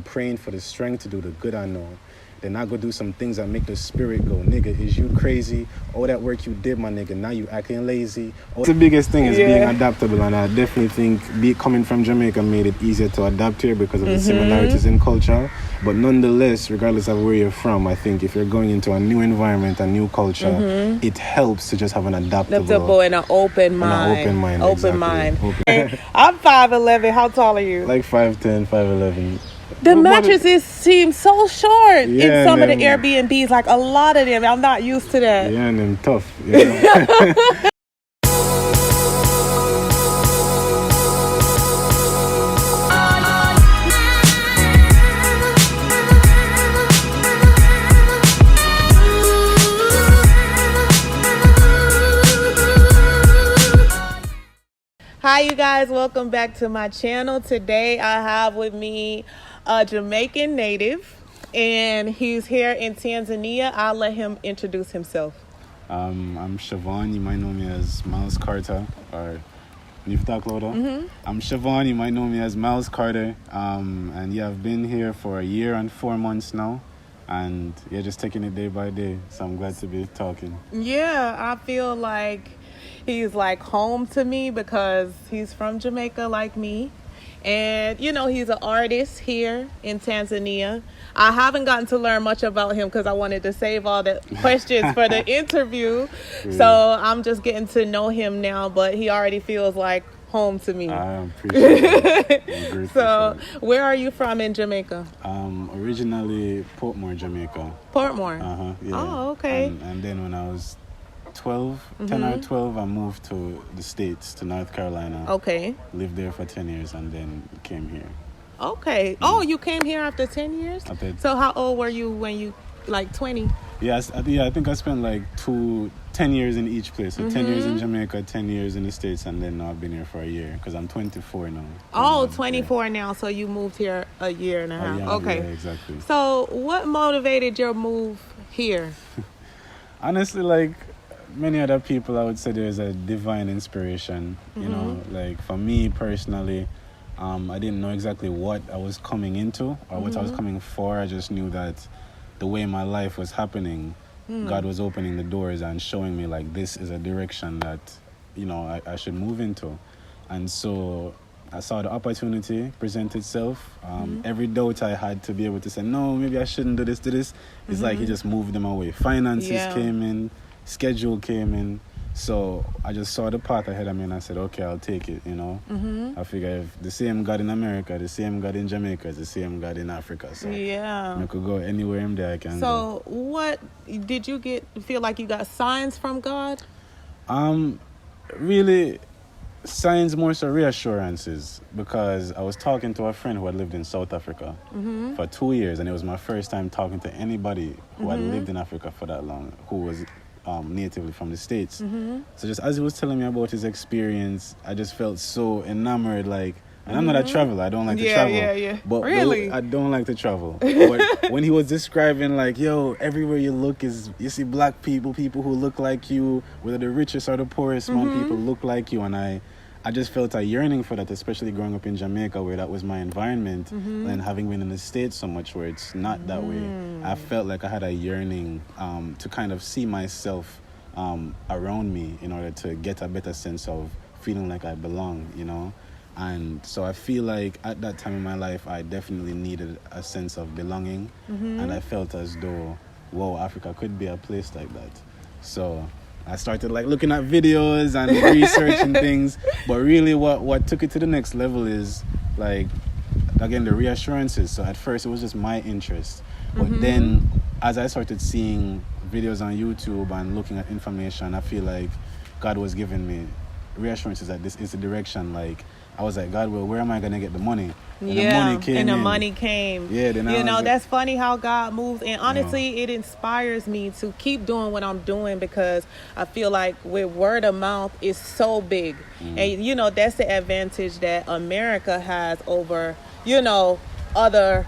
I'm praying for the strength to do the good I know. Then I go do some things that make the spirit go, nigga, is you crazy? All that work you did, my nigga, now you acting lazy. The biggest thing is being adaptable, and I definitely think coming from Jamaica made it easier to adapt here because of the similarities in culture. But nonetheless, regardless of where you're from, I think if you're going into a new environment, a new culture, it helps to just have an adaptable and an open mind. Open mind. I'm 5'11". How tall are you? Like 5'10", 5'11". The mattresses seem so short in some of the Airbnbs, like a lot of them. I'm not used to that. Yeah, and them tough. Yeah. Hi, you guys. Welcome back to my channel. Today, I have with me a Jamaican native, and he's here in Tanzania. I'll let him introduce himself. I'm Siobhan. You might know me as Miles Carter, or you talk louder. I'm Siobhan. You might know me as Miles Carter. And yeah, I've been here for a year and 4 months now. And yeah, just taking it day by day. So I'm glad to be talking. Yeah, I feel like he's like home to me because he's from Jamaica like me. And, you know, he's an artist here in Tanzania. I haven't gotten to learn much about him because I wanted to save all the questions for the interview. So I'm just getting to know him now, but he already feels like home to me. I appreciate it. So where are you from in Jamaica? Originally Portmore, Jamaica. Portmore? Yeah. Oh, okay. And then when I was 10 or 12, I moved to the States, to North Carolina. Okay. Lived there for 10 years and then came here. Okay. Oh, you came here after 10 years? So how old were you when you, like 20? Yes, I think I spent like 10 years in each place. So 10 years in Jamaica, 10 years in the States, and then now I've been here for a year because I'm 24 now. Oh, 24 now, so you moved here a year and a half. Okay. Yeah, exactly. So what motivated your move here? Honestly, like many other people, I would say there's a divine inspiration. You know, like for me personally, I didn't know exactly what I was coming into or what I was coming for. I just knew that the way my life was happening, God was opening the doors and showing me like this is a direction that, you know, I should move into. And so I saw the opportunity present itself. Every doubt I had to be able to say, no, maybe I shouldn't do this. It's like he just moved them away. Finances came in, schedule came in. So I just saw the path ahead of me and I said, okay, I'll take it, you know. I figure if the same God in America, the same God in Jamaica is the same God in Africa. So I could go anywhere in there I can go. So what did you feel like you got signs from God? Really, signs more so reassurances, because I was talking to a friend who had lived in South Africa for 2 years, and it was my first time talking to anybody who had lived in Africa for that long, who was natively from the States. So just as he was telling me about his experience, I just felt so enamored, like, and I'm not a traveler, I don't like to travel. But really? I don't like to travel. But when he was describing, like, yo, everywhere you look you see black people who look like you, whether the richest or the poorest, man, people look like you, and I just felt a yearning for that, especially growing up in Jamaica where that was my environment, and having been in the States so much where it's not that way. I felt like I had a yearning to kind of see myself around me in order to get a better sense of feeling like I belong, you know? And so I feel like at that time in my life, I definitely needed a sense of belonging, and I felt as though, whoa, Africa could be a place like that. So I started like looking at videos and researching things, but really what took it to the next level is like, again, the reassurances. So at first it was just my interest, but then as I started seeing videos on YouTube and looking at information, I feel like God was giving me reassurances that this is the direction. Like I was like, God, well, where am I gonna get the money? And the money came. Yeah, then you know, that's funny how God moves. And honestly, it inspires me to keep doing what I'm doing, because I feel like with word of mouth is so big. And, you know, that's the advantage that America has over, you know, other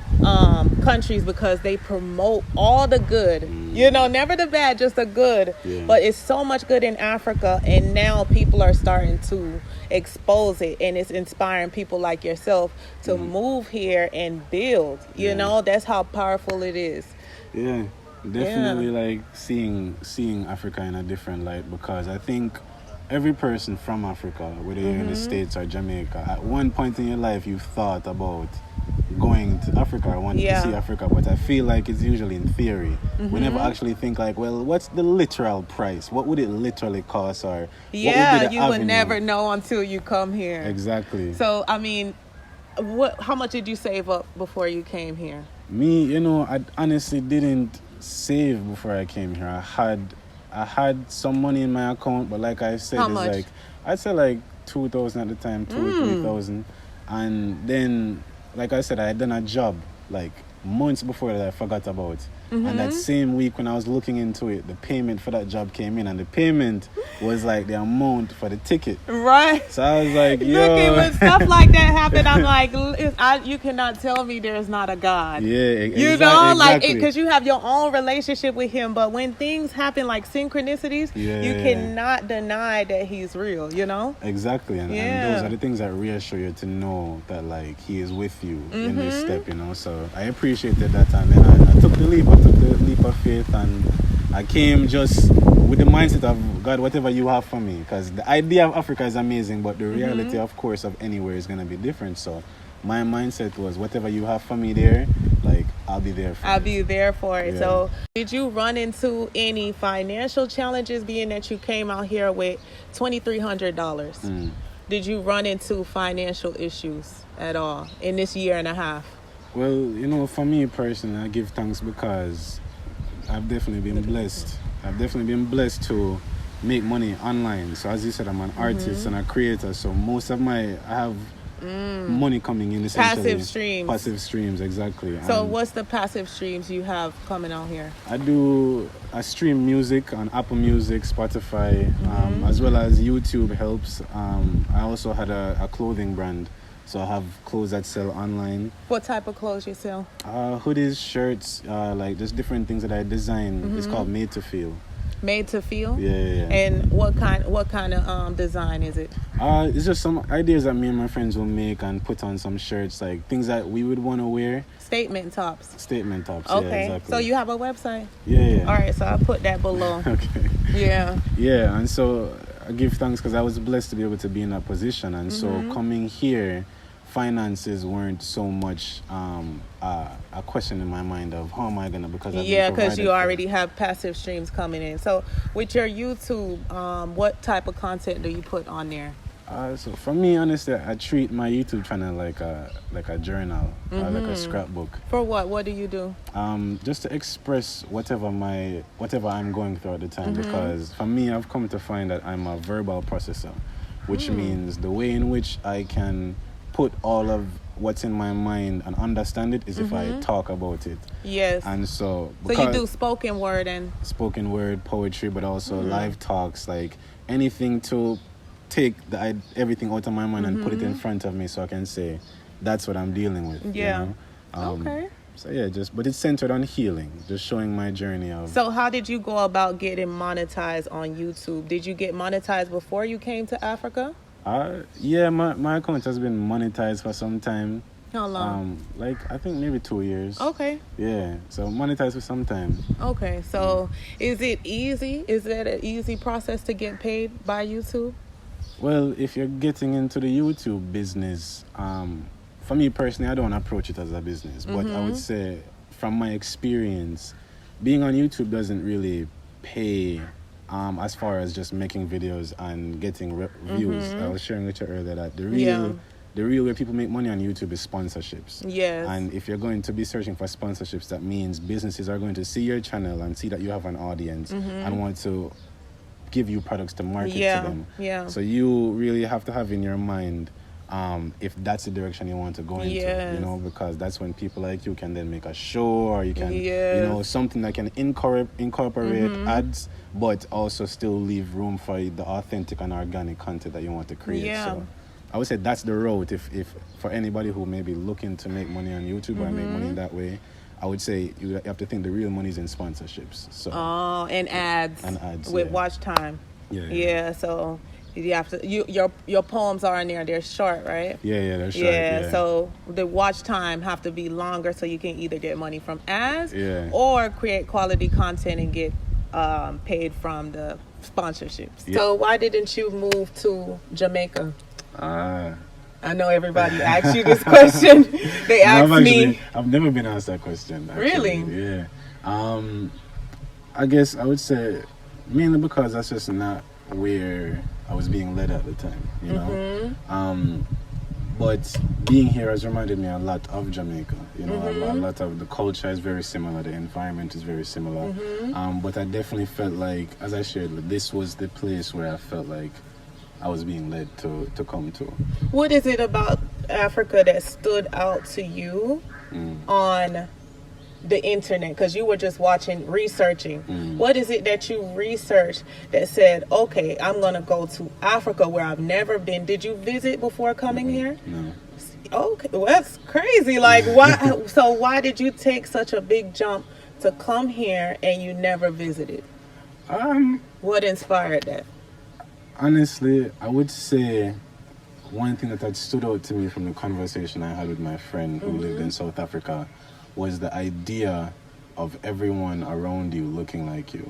countries because they promote all the good, never the bad, just the good. But it's so much good in Africa, and now people are starting to expose it, and it's inspiring people like yourself to move here and build. That's how powerful it is. Definitely like seeing Africa in a different light, because I think every person from Africa, whether you're in the States or Jamaica, at one point in your life you've thought about going to Africa or wanting to see Africa, but I feel like it's usually in theory. We never actually think like, well, what's the literal price? What would it literally cost? Or what would be the you avenue? would never know until you come here. Exactly. So I mean, how much did you save up before you came here? Me, I honestly didn't save before I came here. I had some money in my account, but like I said, how it's much? like I'd say like 2,000 at the time, 2,000 or 3,000, and then like I said, I had done a job like months before that I forgot about. And that same week when I was looking into it, the payment for that job came in, and the payment was like the amount for the ticket. Right. So I was like, yo. Look, when stuff like that happen, I'm like, you cannot tell me there's not a God. Exactly. Because you have your own relationship with him. But when things happen like synchronicities, you cannot deny that he's real, Exactly. And those are the things that reassure you to know that like he is with you in this step, So I appreciated that, and then I took the leap. I took the leap of faith, and I came just with the mindset of, God, whatever you have for me, because the idea of Africa is amazing, but the reality, of course, of anywhere is going to be different. So my mindset was, whatever you have for me there, like, I'll be there for it. So did you run into any financial challenges, being that you came out here with $2,300? Did you run into financial issues at all in this year and a half? Well, for me personally, I give thanks because I've definitely been blessed. I've definitely been blessed to make money online. So as you said, I'm an artist and a creator. So most of I have money coming in essentially. Passive streams, exactly. So what's the passive streams you have coming out here? I stream music on Apple Music, Spotify, as well as YouTube helps. I also had a clothing brand. So I have clothes that sell online. What type of clothes you sell? Hoodies, shirts, like just different things that I design. It's called Made to Feel. Made to Feel? Yeah. And what kind of design is it? It's just some ideas that me and my friends will make and put on some shirts, like things that we would want to wear. Statement tops. Okay. Yeah, exactly. So you have a website? Yeah. All right, so I'll put that below. Okay. Yeah, and so I give thanks because I was blessed to be able to be in that position, and so coming here, finances weren't so much a question in my mind of how am I gonna, because you already have passive streams coming in. So with your YouTube, what type of content do you put on there? So for me, honestly, I treat my YouTube channel like a journal, like a scrapbook. For what do you do? Just to express whatever I'm going through at the time, because for me, I've come to find that I'm a verbal processor, which means the way in which I can put all of what's in my mind and understand it is if I talk about it. Yes. And so you do spoken word, poetry, but also live talks, like anything to take everything out of my mind and put it in front of me so I can say that's what I'm dealing with. Okay. So but it's centered on healing, just showing my journey of. So how did you go about getting monetized on YouTube? Did you get monetized before you came to Africa? My account has been monetized for some time. How long? I think maybe 2 years. Okay. Yeah, so monetized for some time. Okay, so is it easy? Is that an easy process to get paid by YouTube? Well, if you're getting into the YouTube business, for me personally, I don't approach it as a business. But I would say, from my experience, being on YouTube doesn't really pay as far as just making videos and getting views. I was sharing with you earlier that the real way people make money on YouTube is sponsorships. Yes. And if you're going to be searching for sponsorships, that means businesses are going to see your channel and see that you have an audience and want to give you products to market to them. Yeah. So you really have to have in your mind if that's the direction you want to go into, because that's when people like you can then make a show, or you can, something that can incorporate ads, but also still leave room for the authentic and organic content that you want to create. So I would say that's the route. If for anybody who may be looking to make money on YouTube or make money that way, I would say you have to think the real money is in sponsorships. So and ads. And ads with watch time. Yeah. So you have to your poems are in there. They're short, right? Yeah, they're short. Yeah. So the watch time have to be longer so you can either get money from ads or create quality content and get paid from the sponsorships. Yeah. So why didn't you move to Jamaica? I know everybody asks you this question. They ask me. I've never been asked that question. Actually. Really? Yeah. I guess I would say mainly because that's just not where I was being led at the time, you know. But being here has reminded me a lot of Jamaica. You know, a lot of the culture is very similar, the environment is very similar. But I definitely felt like, as I shared, this was the place where I felt like I was being led to come to. What is it about Africa that stood out to you on the internet? Because you were just researching. What is it that you researched that said, okay, I'm going to go to Africa where I've never been? Did you visit before coming here? No. Okay, well, that's crazy. Like, why? So why did you take such a big jump to come here and you never visited? What inspired that? Honestly, I would say one thing that had stood out to me from the conversation I had with my friend who lived in South Africa was the idea of everyone around you looking like you.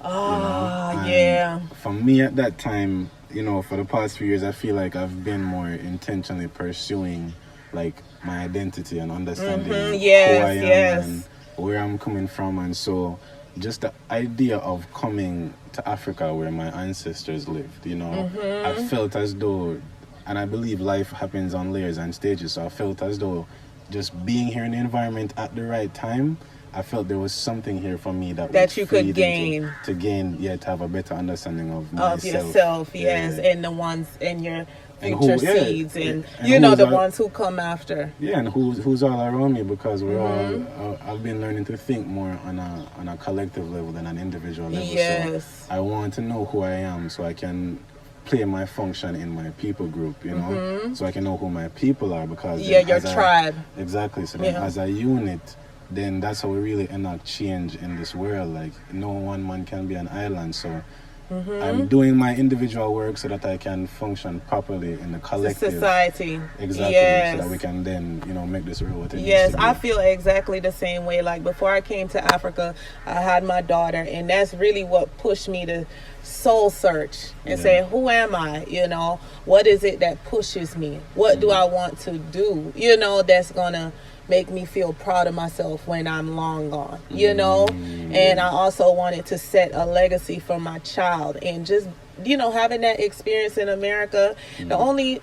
Yeah. For me at that time, you know, for the past few years, I feel like I've been more intentionally pursuing like my identity and understanding who I am and where I'm coming from. And so just the idea of coming to Africa where my ancestors lived, you know, I felt as though, and I believe life happens on layers and stages, so I felt as though just being here in the environment at the right time, I felt there was something here for me that you could gain. To have a better understanding of myself. Of yourself, yes, and the ones in your future seeds, and you know, the ones who come after. Yeah, and who's all around me, because we're all. I've been learning to think more on a collective level than an individual level. Yes. So I want to know who I am, so I can play my function in my people group, you know, so I can know who my people are, because your tribe. Exactly. So then as a unit, then that's how we really enact change in this world. Like, no one man can be an island, so I'm doing my individual work so that I can function properly in the collective society. Exactly. So that we can then, you know, make this world what it needs to be. I feel exactly the same way. Like, before I came to Africa, I had my daughter, and that's really what pushed me to soul search and say, who am I? You know, what is it that pushes me? What do I want to do? You know, that's gonna make me feel proud of myself when I'm long gone, you know? And I also wanted to set a legacy for my child, and just, you know, having that experience in America, the only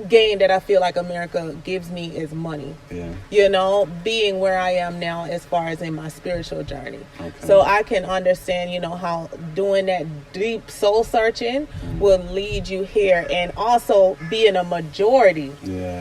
gain that I feel like America gives me is money. You know, being where I am now as far as in my spiritual journey. So I can understand, you know, how doing that deep soul searching will lead you here, and also being a majority.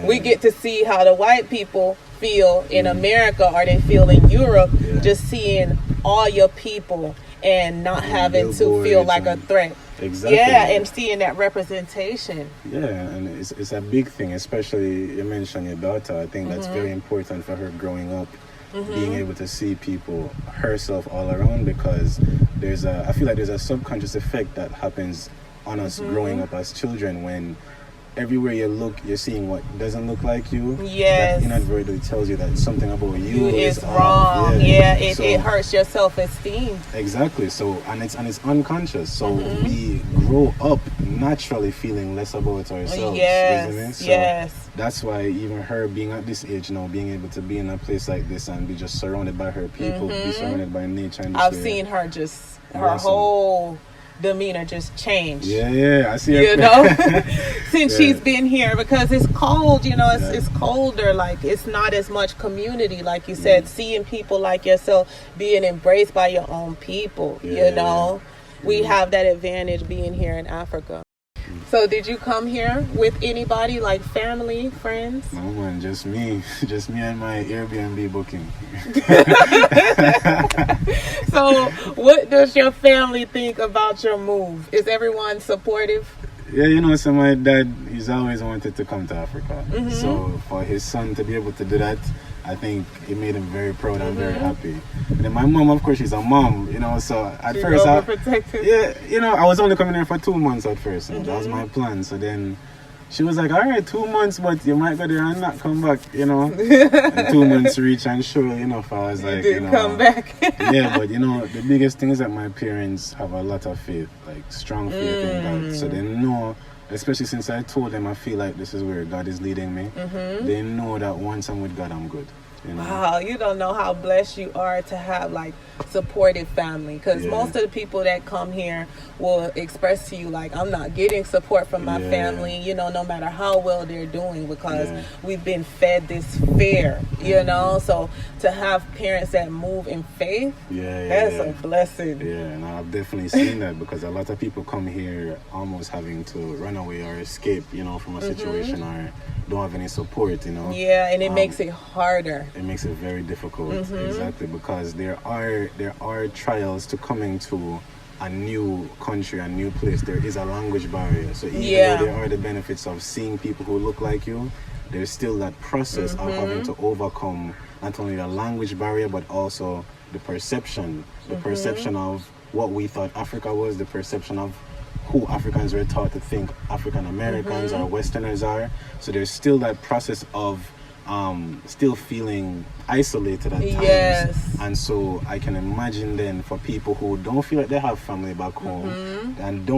We get to see how the white people feel in America, or they feel in Europe, just seeing all your people and not having to feel like a threat. Exactly. Yeah, and seeing that representation. Yeah, and it's a big thing, especially you mentioned your daughter. I think that's very important for her growing up, being able to see people, herself all around, because I feel like there's a subconscious effect that happens on us growing up as children, when everywhere you look, you're seeing what doesn't look like you. That inadvertently tells you that something about you is wrong. It hurts your self-esteem. Exactly. So and it's unconscious. So we grow up naturally feeling less about ourselves. Isn't it? So that's why even her being at this age now, being able to be in a place like this and be just surrounded by her people, be surrounded by nature. And I've seen her just her whole demeanor just changed. I see her. You know, since she's been here, because it's cold. You know, it's colder. Like, it's not as much community, like you said. Seeing people like yourself being embraced by your own people. You know, we have that advantage being here in Africa. So did you come here with anybody, like family, friends? No, man, just me and my Airbnb booking. So what does your family think about your move? Is everyone supportive? Yeah, you know, so my dad, he's always wanted to come to Africa. So for his son to be able to do that, I think it made him very proud and very happy. And then my mom, of course, she's a mom, you know, so at She's first, overprotective. you know, I was only coming here for 2 months at first. And that was my plan. So then she was like, all right, 2 months, but you might go there and not come back, you know. And 2 months reach, and sure enough, I was like, you know. Come back. Yeah, but you know, the biggest thing is that my parents have a lot of faith, like strong faith in God. So they know, especially since I told them I feel like this is where God is leading me, they know that once I'm with God, I'm good. You know? Wow, you don't know how blessed you are to have like supportive family, because most of the people that come here will express to you like, I'm not getting support from my family, you know, no matter how well they're doing, because we've been fed this fear, you know. So to have parents that move in faith, that's a blessing. Yeah, and I've definitely seen that, because a lot of people come here almost having to run away or escape, you know, from a situation, or don't have any support, you know. Yeah, and it makes it harder. It makes it very difficult, exactly, because there are trials to coming to a new country, a new place. There is a language barrier, so even though there are the benefits of seeing people who look like you, there's still that process of having to overcome not only the language barrier, but also the perception of what we thought Africa was, the perception of who Africans were taught to think African Americans or Westerners are. So there's still that process of still feeling isolated at times. And so I can imagine then for people who don't feel like they have family back home and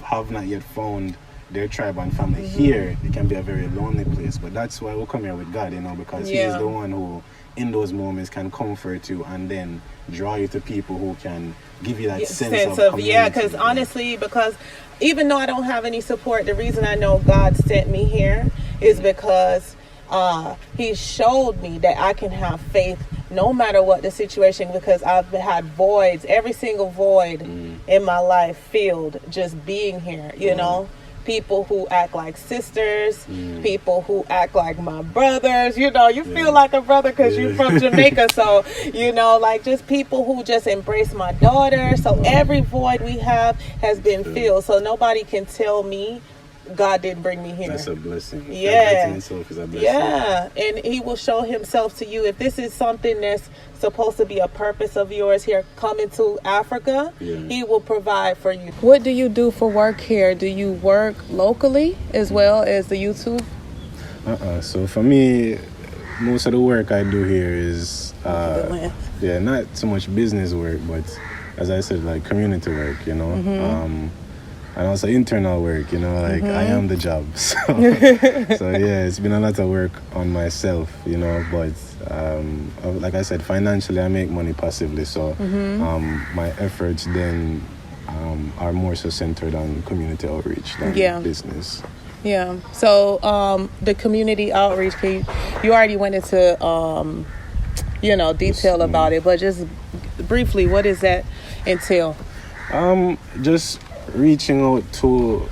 have not yet found their tribe and family here, it can be a very lonely place. But that's why we come here with God, you know, because He is the one who in those moments can comfort you and then draw you to people who can give you that sense of community. Because honestly, because even though I don't have any support, the reason I know God sent me here is because He showed me that I can have faith no matter what the situation, because I've had voids, every single void in my life filled just being here, you know. People who act like sisters, people who act like my brothers, you know, you feel like a brother because you're from Jamaica. So, you know, like just people who just embrace my daughter. So every void we have has been filled. So nobody can tell me God didn't bring me here. That's a blessing. Yeah. That in itself is a blessing. Yeah. And He will show Himself to you. If this is something that's supposed to be a purpose of yours here, coming to Africa, He will provide for you. What do you do for work here? Do you work locally as well as the YouTube? So for me, most of the work I do here is not so much business work, but as I said, like community work, you know. And also internal work, you know, like I am the job. So yeah, it's been a lot of work on myself, you know, but like I said, financially I make money passively. So my efforts then are more so centered on community outreach than business. Yeah. So the community outreach, you already went into, you know, detail about it, but just briefly, what does that entail? Just reaching out to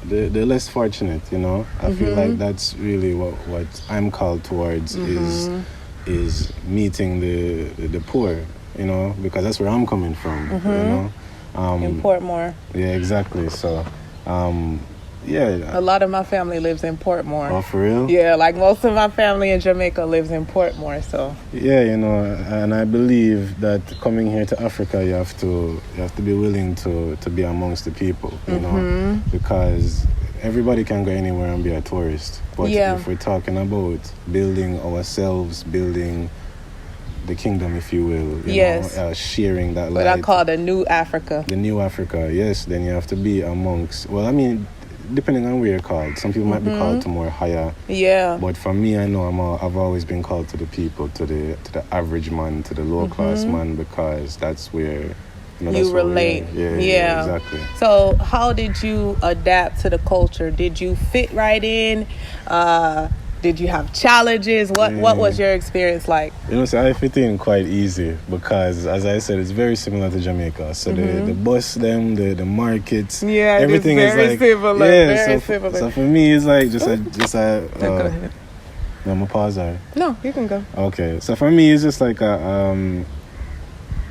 the less fortunate, you know. I feel like that's really what I'm called towards is meeting the poor, you know, because that's where I'm coming from, you know. In Portmore. Yeah, exactly. So a lot of my family lives in Portmore. Oh, for real? Yeah, like most of my family in Jamaica lives in Portmore. So yeah, you know, and I believe that coming here to Africa, you have to be willing to be amongst the people, you know, because everybody can go anywhere and be a tourist. But if we're talking about building ourselves, building the kingdom, if you will, you know, sharing that light. What I call the new Africa. The new Africa, yes. Then you have to be amongst. Well, I mean, depending on where you're called, some people might be called to more higher. Yeah. But for me, I know I've always been called to the people, to the average man, to the low class man, because that's where you relate. Yeah, exactly. So how did you adapt to the culture? Did you fit right in? Did you have challenges? What was your experience like? You know, so I fit in quite easy because, as I said, it's very similar to Jamaica. So the bus, the markets, everything is like similar. Yeah, so for me, it's like just a. Go ahead. No, I'm a pause. No, you can go. Okay, so for me, it's just like a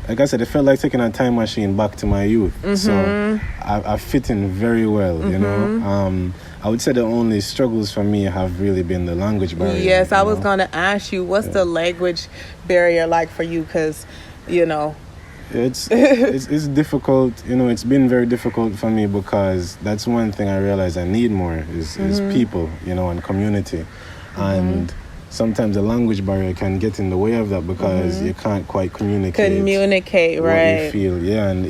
like I said, it felt like taking a time machine back to my youth. So I fit in very well, you know. I would say the only struggles for me have really been the language barrier. Yes, I was going to ask you, what's the language barrier like for you? Because, you know, it's difficult. You know, it's been very difficult for me because that's one thing I realize I need more is people, you know, and community. And sometimes the language barrier can get in the way of that because you can't quite communicate what right? you feel. Yeah, and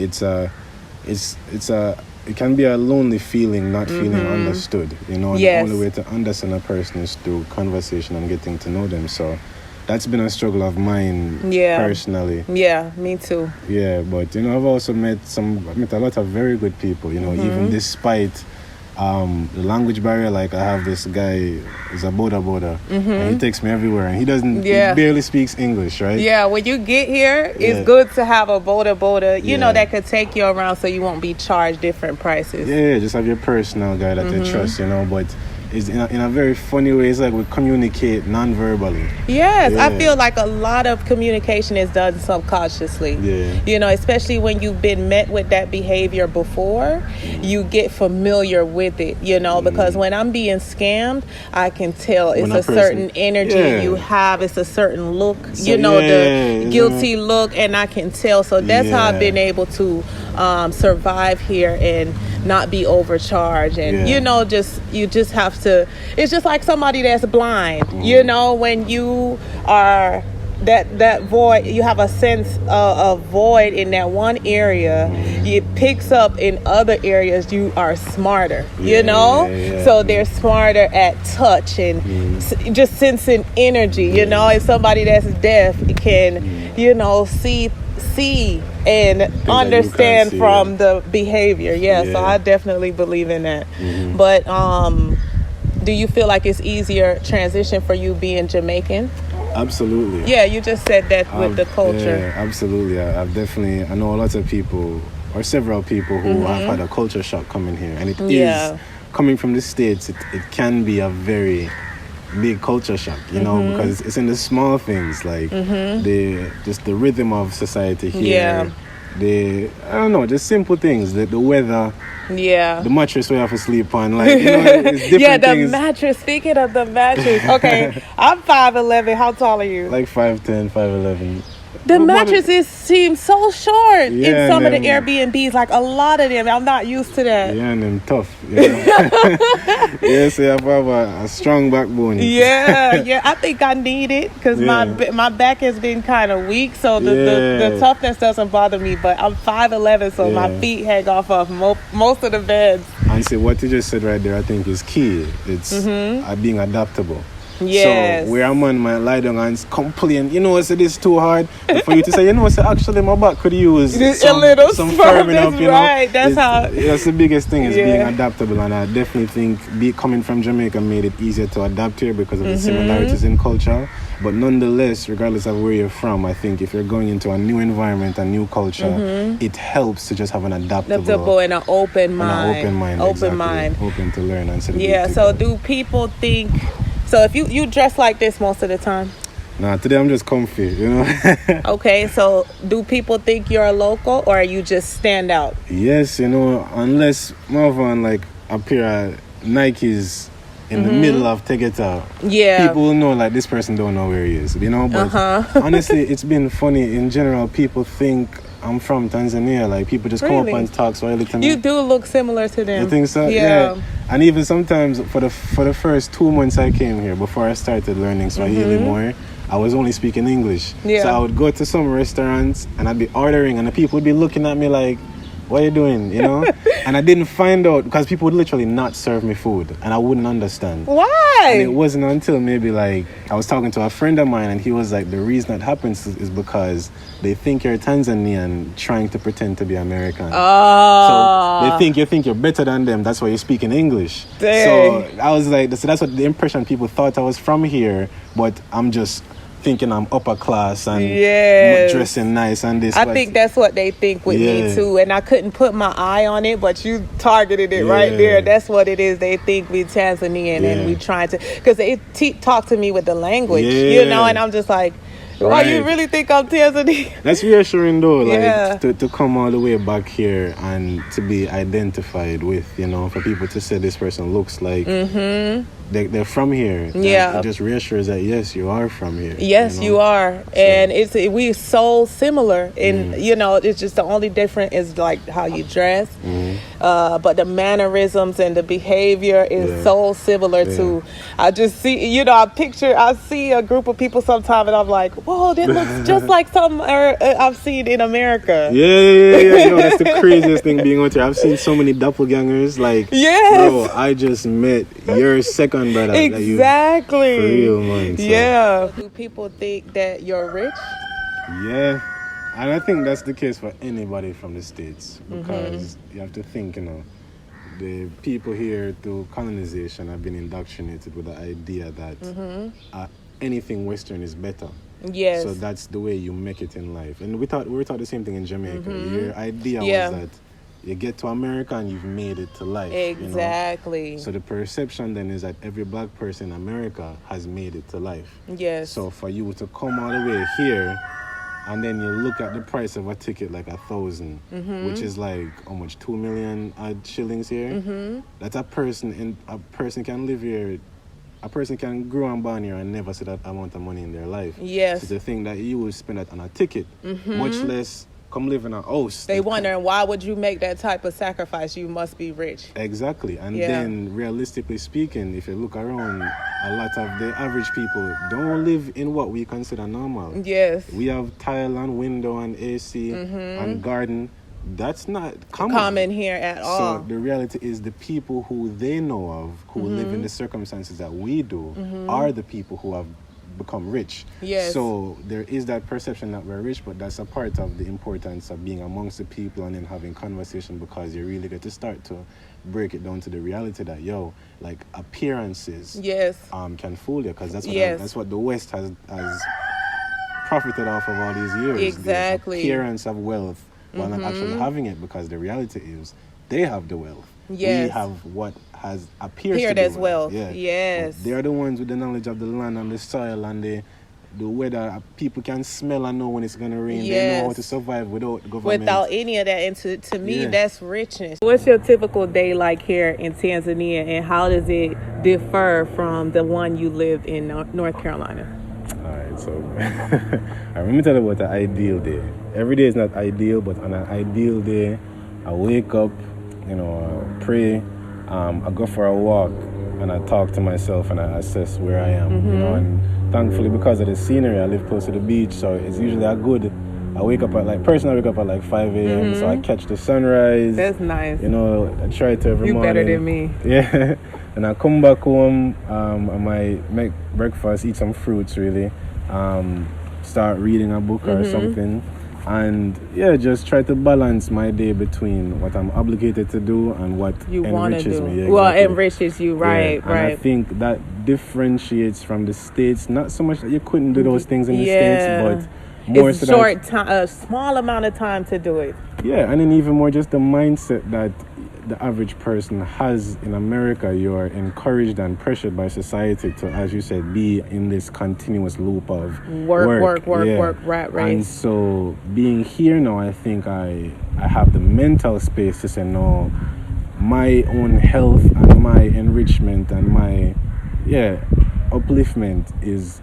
it can be a lonely feeling, not feeling understood. You know, and the only way to understand a person is through conversation and getting to know them. So that's been a struggle of mine personally. Yeah, me too. Yeah, but you know, I've also met a lot of very good people. You know, even despite the language barrier. Like I have this guy, he's a boda, and he takes me everywhere, and he barely speaks English, right? Yeah, when you get here, it's good to have a boda, you know, that could take you around so you won't be charged different prices. Yeah, just have your personal guy that they trust, you know, but it's in a very funny way. It's like we communicate non-verbally. Yes, I feel like a lot of communication is done subconsciously. Yeah. You know, especially when you've been met with that behavior before, you get familiar with it, you know, because when I'm being scammed, I can tell it's a certain energy you have, it's a certain look, So, you know, the guilty look, and I can tell. So that's how I've been able to survive here and not be overcharged. And, you know, you just have to, it's just like somebody that's blind, you know, when you are that void, you have a sense of void in that one area, it picks up in other areas. You are smarter, you know, so they're smarter at touch and just sensing energy, you know. And somebody that's deaf can, you know, see and understand from the behavior. So I definitely believe in that. But do you feel like it's easier transition for you being Jamaican? Absolutely. Yeah, you just said that with the culture. Yeah, absolutely. I know a lot of people, or several people, who have had a culture shock coming here, and it is coming from the States. It can be a very big culture shock, you know, because it's in the small things, like the rhythm of society here. I don't know, just simple things, the weather, the mattress we have to sleep on, like, you know, it's different things. Mattress. Speaking of the mattress, okay, I'm 5'11". How tall are you? Like 5'10", 5'11". The mattresses seem so short in some of the Airbnbs, like a lot of them. I'm not used to that. Yeah, and them tough. You know? So you have a strong backbone. Yeah. I think I need it because my back has been kind of weak, so the toughness doesn't bother me. But I'm 5'11", so my feet hang off of most of the beds. And see, what you just said right there, I think is key. It's being adaptable. Yes. So where a man might lie down and complain, you know, say this too hard, and for you to say, you know, actually my back could use some firming up, you know. Right, that's the biggest thing is being adaptable, and I definitely think coming from Jamaica made it easier to adapt here because of the similarities in culture. But nonetheless, regardless of where you're from, I think if you're going into a new environment, a new culture, it helps to just have an adaptable and an open mind. Open to learn and so do people think? So if you dress like this most of the time? Nah, today I'm just comfy, you know. Okay, so do people think you're a local, or you just stand out? Yes, you know, unless Marvin like a pair of Nikes in the middle of Tegeta, people will know like this person don't know where he is, you know. But honestly, it's been funny. In general, people think I'm from Tanzania. Like people just come up and talk Swahili to me. You do look similar to them. You think so? Yeah. And even sometimes for the first 2 months I came here, before I started learning Swahili more, I was only speaking English. So I would go to some restaurants and I'd be ordering, and the people would be looking at me like, what are you doing, you know? And I didn't find out because people would literally not serve me food, and I wouldn't understand. Why? And it wasn't until maybe like I was talking to a friend of mine, and he was like, the reason that happens is because they think you're Tanzanian trying to pretend to be American. So they think you think you're better than them. That's why you're speaking English. Dang. So I was like, so that's what the impression people thought I was from here, but I'm just thinking I'm upper class and dressing nice and this. I think that's what they think with me too, and I couldn't put my eye on it, but you targeted it right there. That's what it is. They think we Tanzanian and we trying to, because they talk to me with the language, you know, and I'm just like, Oh, you really think I'm Tanzania? That's reassuring though, like Yeah. to come all the way back here and to be identified with, you know, for people to say this person looks like they're from here. Yeah. It just reassures that yes, you are from here. Yes, you are, and we so similar, and you know, it's just the only difference is like how you dress, but the mannerisms and the behavior is so similar to. I just see, you know, I see a group of people sometimes, and I'm like, whoa, that looks just like something I've seen in America. Yeah. Yo, that's the craziest thing being out here. I've seen so many doppelgangers. Like, bro, I just met your second brother. Exactly. For real, man. So. Yeah. Do people think that you're rich? Yeah. And I think that's the case for anybody from the States, because you have to think, you know, the people here through colonization have been indoctrinated with the idea that anything Western is better. Yes. So that's the way you make it in life. And we were taught the same thing in Jamaica. Your idea was that you get to America and you've made it to life. Exactly. You know? So the perception then is that every black person in America has made it to life. Yes. So for you to come all the way here, and then you look at the price of a ticket like 1,000, which is like how much, 2 million shillings here. That a person can live here. A person can grow and born here and never see that amount of money in their life. Yes. So the thing that you will spend that on a ticket, much less come live in a house. They wondering, why would you make that type of sacrifice? You must be rich. Exactly. And then realistically speaking, if you look around, a lot of the average people don't live in what we consider normal. Yes. We have tile and window and AC and garden. That's not common here at all. So the reality is the people who they know of, who live in the circumstances that we do, are the people who have become rich. Yes. So there is that perception that we're rich, but that's a part of the importance of being amongst the people and then having conversation, because you really get to start to break it down to the reality that, yo, like appearances can fool you, because that's what the West has profited off of all these years. Exactly. The appearance of wealth while not actually having it, because the reality is they have the wealth. Yes. We have what has appeared to be as wealth. Yeah. Yes. But they are the ones with the knowledge of the land and the soil and the weather. People can smell and know when it's going to rain. Yes. They know how to survive without government. Without any of that. And to me, that's richness. What's your typical day like here in Tanzania, and how does it differ from the one you lived in North Carolina? Alright, so let me tell you about the ideal day. Every day is not ideal, but on an ideal day, I wake up, you know, pray, I go for a walk, and I talk to myself and I assess where I am, you know, and thankfully because of the scenery, I live close to the beach, so it's usually a good. I wake up at like 5 a.m. So I catch the sunrise. That's nice. You know, I try to every morning. You better than me. Yeah. And I come back home, I might make breakfast, eat some fruits really, start reading a book or something. And just try to balance my day between what I'm obligated to do and what enriches me. Yeah, well, enriches you, right, and I think that differentiates from the States. Not so much that you couldn't do those things in the States, but more it's so a small amount of time to do it. Yeah, and then even more just the mindset that the average person has in America. You're encouraged and pressured by society to, as you said, be in this continuous loop of work, rat race. And so being here now, I think I have the mental space to say, no, my own health and my enrichment and my upliftment is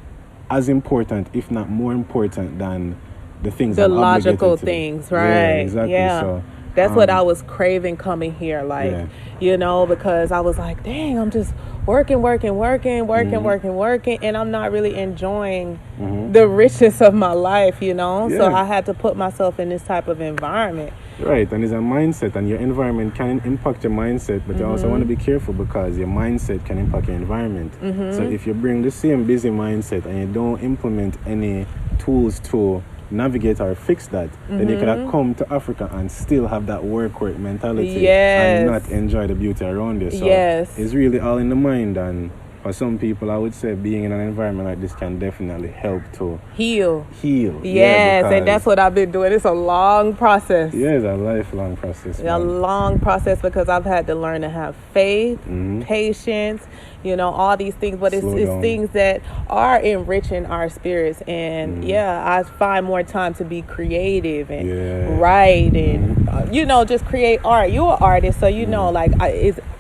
as important, if not more important, than the things the I'm logical obligated to. things, right? Yeah, exactly. Yeah. So that's what I was craving coming here, like, you know, because I was like, dang, I'm just working, and I'm not really enjoying the richness of my life, you know? So I had to put myself in this type of environment. Right, and it's a mindset, and your environment can impact your mindset, but you also want to be careful because your mindset can impact your environment. So if you bring the same busy mindset and you don't implement any tools to navigate or fix that, then you could have come to Africa and still have that work mentality and not enjoy the beauty around you. So it's really all in the mind, and for some people, I would say being in an environment like this can definitely help to heal. Heal. Yes, Yeah, and that's what I've been doing. It's a long process. Yeah, it's a lifelong process. A long process because I've had to learn to have faith, Mm-hmm. patience, all these things. But it's things that are enriching our spirits. And I find more time to be creative and write and, just create art. You're an artist, so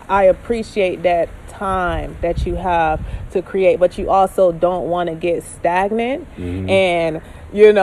I appreciate that time that you have to create, but you also don't want to get stagnant and become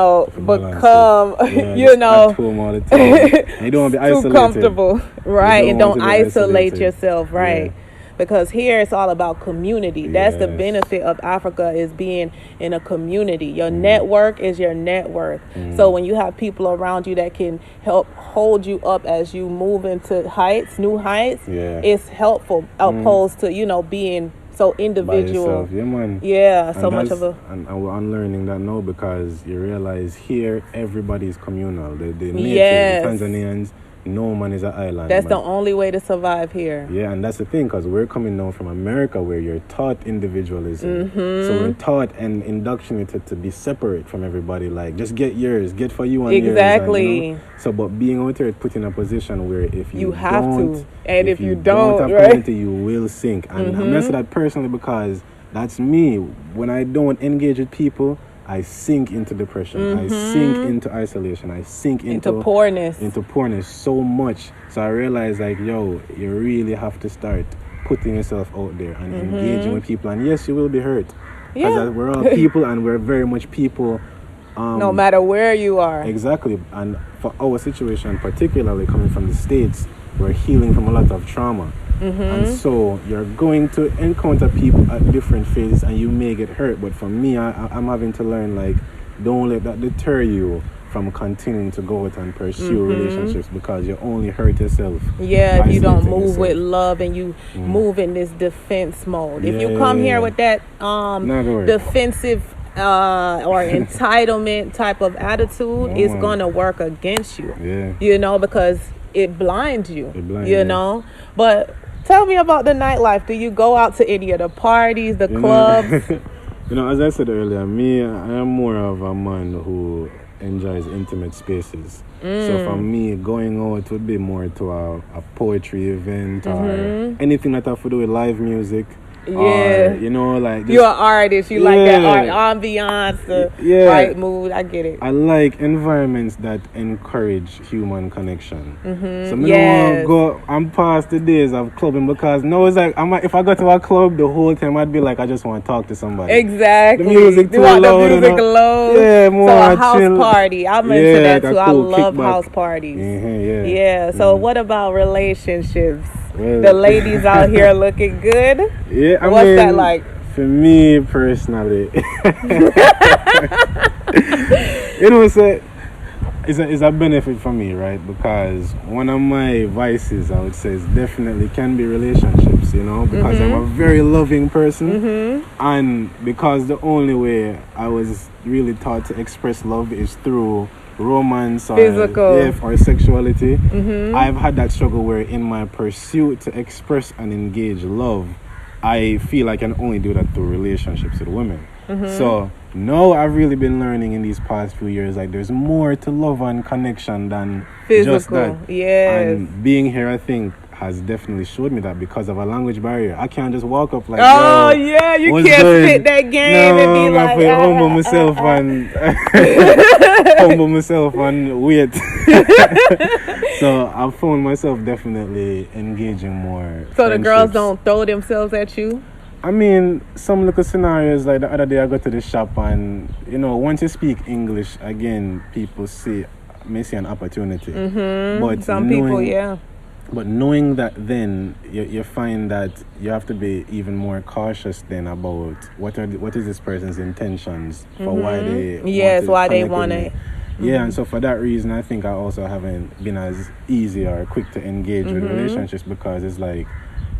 at home all the time. And you don't want to be isolated. Too comfortable, right? And don't isolate yourself, right? Yeah. Because here it's all about community. That's the benefit of Africa, is being in a community. Your network is your net worth. So when you have people around you that can help hold you up as you move into new heights, it's helpful opposed to, being so individual. By yourself. Yeah, man. Yeah, and so much of a... And we're unlearning that now, because you realize here everybody is communal. The native, the Tanzanians, no man is an island. That's the only way to survive here. Yeah, and that's the thing, because we're coming now from America, where you're taught individualism. So we're taught and indoctrinated to be separate from everybody. Like, just get yours, get for you and exactly. yours. And, so, but being out here, put in a position where if you have don't, to, and if you don't have right? community, you will sink. And I'm not saying that personally, because that's me. When I don't engage with people, I sink into depression. I sink into isolation. I sink into poorness so much. So I realized, you really have to start putting yourself out there and engaging with people. And yes, you will be hurt. Because we're all people, and we're very much people. No matter where you are. Exactly. And for our situation, particularly coming from the States, we're healing from a lot of trauma. And so you're going to encounter people at different phases, and you may get hurt. But for me, I'm having to learn, don't let that deter you from continuing to go out and pursue relationships, because you only hurt yourself. Yeah, if you don't move with love and you move in this defense mode. If you come here with that defensive or entitlement type of attitude, it's going to work against you. Because it blinds you. But tell me about the nightlife. Do you go out to any of the parties, the clubs? As I said earlier, I am more of a man who enjoys intimate spaces. So for me, going out would be more to a poetry event or anything that have to do with live music. Yeah. Or, you're an artist. You like that art ambiance, the right mood. I get it. I like environments that encourage human connection. So I'm past the days of clubbing, because now it's if I go to a club, the whole time I'd be I just want to talk to somebody. Exactly. The music too loud. The music low. Yeah, more so a house chill. Party. I'm into that too. I love house parties. Yeah. So what about relationships? The ladies out here looking good. Yeah, what's that like? For me personally, it's a benefit for me, right? Because one of my vices, I would say, is definitely can be relationships. Because I'm a very loving person, and because the only way I was really taught to express love is through romance or physical or sexuality. I've had that struggle where in my pursuit to express and engage love, I feel I can only do that through relationships with women. So now I've really been learning in these past few years, there's more to love and connection than physical. Just that. And being here, I think, has definitely showed me that, because of a language barrier. I can't just walk up you can't spit that game and be I feel humble myself and wait. So I've found myself definitely engaging more. So the girls don't throw themselves at you? I mean, some little scenarios, like the other day I got to the shop, and once you speak English, again, people may see an opportunity. But some people, But knowing that, then you find that you have to be even more cautious then about what is this person's intentions for why they want it. Yeah, and so for that reason, I think I also haven't been as easy or quick to engage with relationships, because it's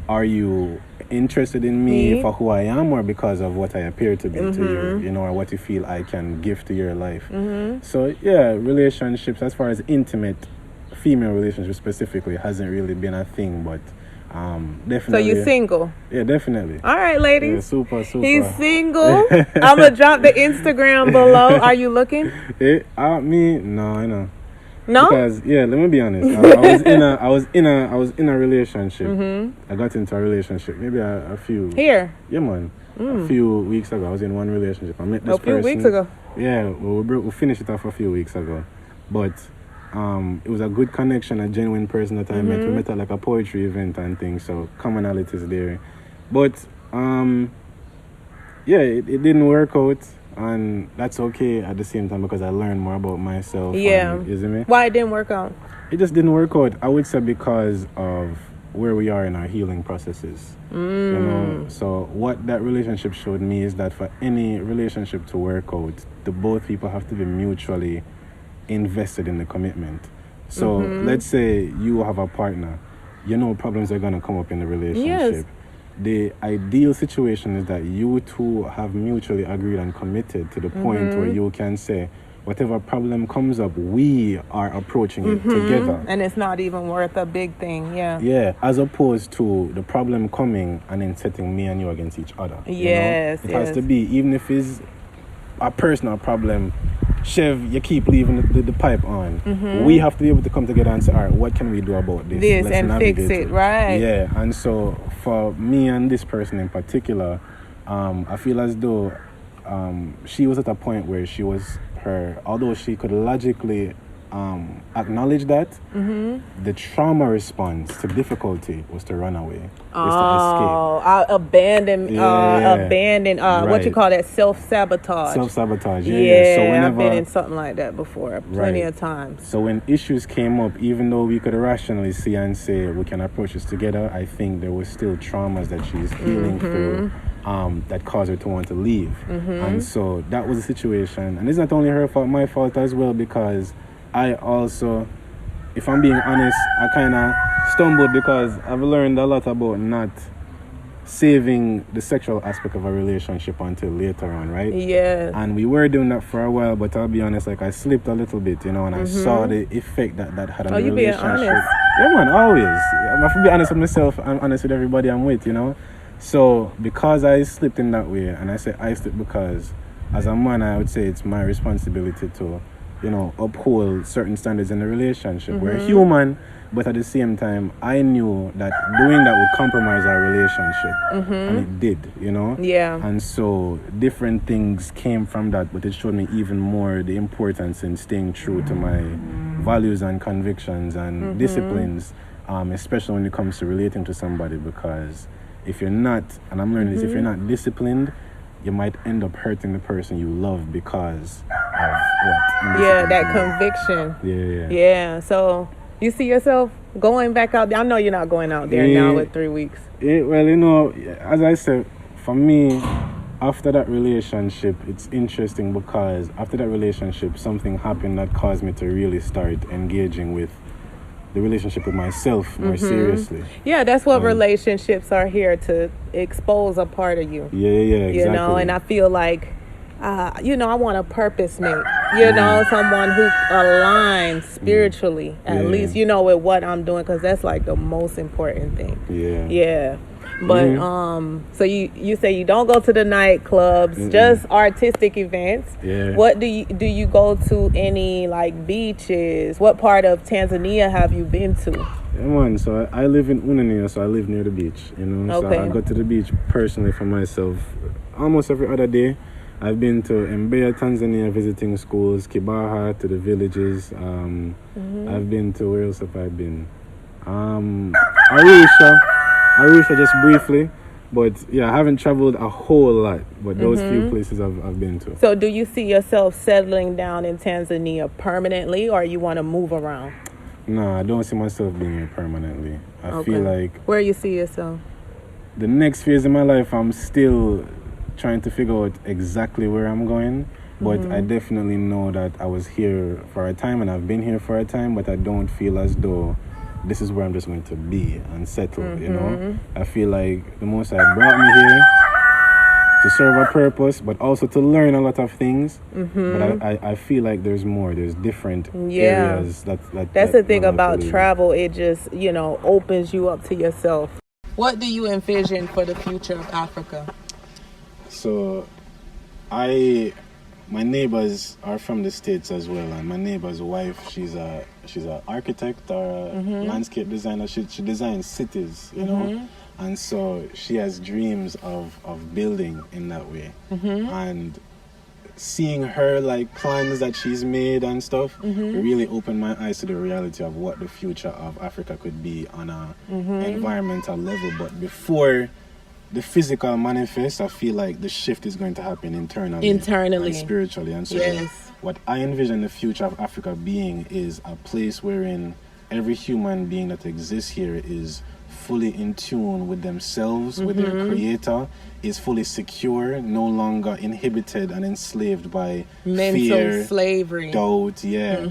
are you interested in me for who I am, or because of what I appear to be to you, or what you feel I can give to your life. So relationships, as far as intimate female relationships specifically, hasn't really been a thing, but Definitely. So you single? Yeah, definitely. All right, ladies. Yeah, super. He's single. I'm gonna drop the Instagram below. Are you looking? Me? No, I know. No. Because let me be honest. I was in a relationship. I got into a relationship maybe a few. Here. Yeah, man. A few weeks ago, I was in one relationship. I met this person. A few weeks ago. Yeah, well, we finished it off a few weeks ago, but it was a good connection, a genuine person that I met. We met at like a poetry event and things, so commonalities there. But it didn't work out, and that's okay at the same time because I learned more about myself. Yeah, you see me? Why it didn't work out? It just didn't work out. I would say because of where we are in our healing processes. You know, so what that relationship showed me is that for any relationship to work out, the both people have to be mutually invested in the commitment. So let's say you have a partner, you know problems are going to come up in the relationship. Yes. The ideal situation is that you two have mutually agreed and committed to the point where you can say, whatever problem comes up, we are approaching it together. And it's not even worth a big thing, Yeah, as opposed to the problem coming and then setting me and you against each other. Yes, It has to be, even if it's a personal problem, Chev, you keep leaving the pipe on. We have to be able to come together and say, all right, what can we do about this? Let's and fix it, right? Yeah, and so for me and this person in particular, I feel as though she was at a point where she was although she could logically acknowledge that, the trauma response to difficulty was to run away. Abandon, Right. what you call that, self-sabotage. Self-sabotage, So I've been in something like that before, plenty of times. So when issues came up, even though we could rationally see and say we can approach this together, I think there was still traumas that she's healing through that caused her to want to leave. And so that was the situation. And it's not only her fault, my fault as well, because I also, if I'm being honest, I kind of stumbled because I've learned a lot about not saving the sexual aspect of a relationship until later on, right? Yeah. And we were doing that for a while, but I'll be honest, like I slipped a little bit, and I saw the effect that had on the you relationship. being honest. Yeah, man, always. I have to be honest with myself and honest with everybody I'm with, So because I slipped in that way, and I say I slipped because as a man, I would say it's my responsibility to uphold certain standards in the relationship. We're human, but at the same time, I knew that doing that would compromise our relationship, and it did, Yeah. And so different things came from that, but it showed me even more the importance in staying true to my values and convictions and disciplines, especially when it comes to relating to somebody, because if you're not, and I'm learning this, if you're not disciplined, you might end up hurting the person you love because of what? Yeah, that conviction. Yeah. So you see yourself going back out there? I know you're not going out there now with 3 weeks. Well, as I said, for me, after that relationship, it's interesting because after that relationship, something happened that caused me to really start engaging with the relationship with myself more seriously. Yeah, that's what relationships are here to expose a part of you. Yeah, exactly. And I feel like, I want a purpose mate. Someone who aligns spiritually, at least, with what I'm doing, because that's like the most important thing. Yeah. But so you say you don't go to the nightclubs, just artistic events. Yeah. What do you go to any like beaches? What part of Tanzania have you been to? Yeah, man. So I live in Unania, so I live near the beach. Okay. So I go to the beach personally for myself almost every other day. I've been to Mbeya, Tanzania, visiting schools, Kibaha, to the villages. I've been to, where else have I been? Arusha just briefly, but I haven't traveled a whole lot, but those few places I've been to. So do you see yourself settling down in Tanzania permanently, or you want to move around? No, I don't see myself being here permanently. I feel like... Where you see yourself? The next phase in my life, I'm still trying to figure out exactly where I'm going, but I definitely know that I was here for a time and I've been here for a time, but I don't feel as though this is where I'm just going to be and settle, I feel like the Most High brought me here. to serve a purpose, but also to learn a lot of things. But I feel like there's more. There's different areas. That's the thing about travel. It just, you know, opens you up to yourself. What do you envision for the future of Africa? So, my neighbors are from the States as well, and my neighbor's wife, she's a architect or a landscape designer. She designs cities, you know, and so she has dreams of building in that way. And seeing her like plans that she's made and stuff really opened my eyes to the reality of what the future of Africa could be on a environmental level. But before the physical manifests, I feel like the shift is going to happen internally and spiritually. And so what I envision the future of Africa being is a place wherein every human being that exists here is fully in tune with themselves, with their creator, is fully secure, no longer inhibited and enslaved by mental fear, slavery, doubt.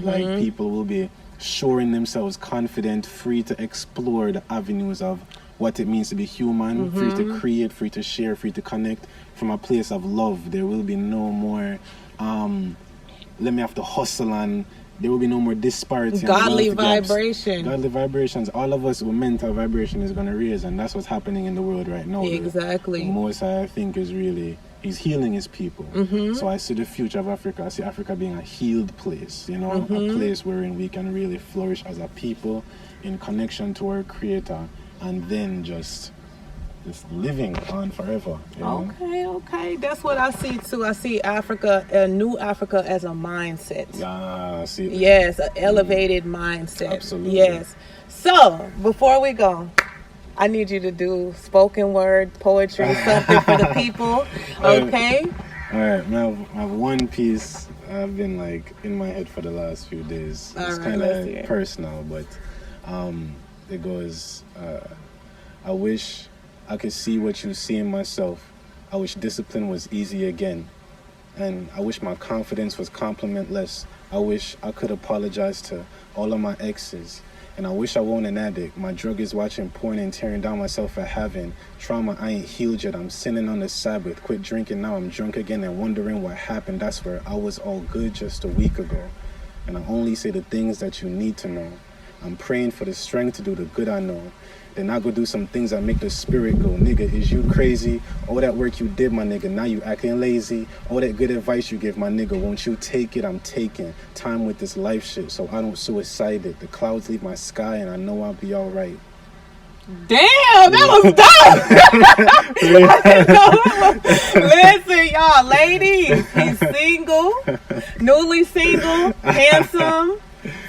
Like people will be sure in themselves, confident, free to explore the avenues of what it means to be human, free to create, free to share, free to connect from a place of love. There will be no more let me have to hustle, and there will be no more disparity. Godly vibration. Godly vibrations. All of us, mental vibration is going to raise, and that's what's happening in the world right now. Exactly. The Most High, I think, is really, he's healing his people. So I see the future of Africa. I see Africa being a healed place, you know, a place wherein we can really flourish as a people in connection to our creator, and then just living on forever. You know? Okay. That's what I see too. I see Africa, a new Africa, as a mindset. Yeah, I see that. Yes, an elevated mindset. Absolutely. Yes. So, before we go, I need you to do spoken word, poetry, something for the people. Okay? All right. Now, I have one piece I've been like in my head for the last few days. It's kind of personal, but it goes, I wish I could see what you see in myself. I wish discipline was easy again. And I wish my confidence was complimentless. I wish I could apologize to all of my exes. And I wish I wasn't an addict. My drug is watching porn and tearing down myself for having trauma I ain't healed yet. I'm sinning on the Sabbath. Quit drinking, now I'm drunk again and wondering what happened. That's where I was all good just a week ago. And I only say the things that you need to know. I'm praying for the strength to do the good I know. Then I go do some things that make the spirit go, nigga, is you crazy? All that work you did, my nigga, now you acting lazy. All that good advice you give, my nigga, won't you take it? I'm taking time with this life shit so I don't suicide it. The clouds leave my sky and I know I'll be all right. Damn, that was dope. Listen, y'all, ladies, he's single, newly single, handsome,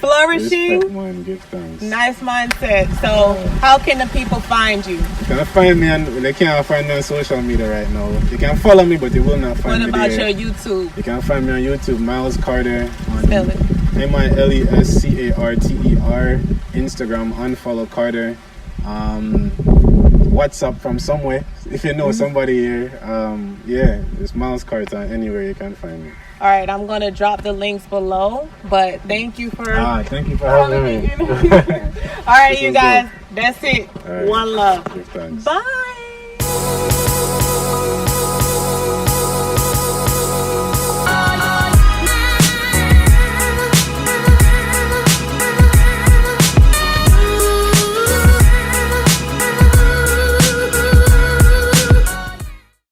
flourishing, man, give thanks. Nice mindset. So, how can the people find you? They can't find me on social media right now. They can follow me, but they will not find me. What about there. your YouTube? You can find me on YouTube, Miles Carter. Spell it. MILESCARTER. Instagram, unfollow Carter. WhatsApp from somewhere. If you know somebody here, it's Miles Carter. Anywhere you can find me. All right, I'm going to drop the links below, but thank you for having me. All right, you guys, that's it. Right. One love. Thanks. Bye.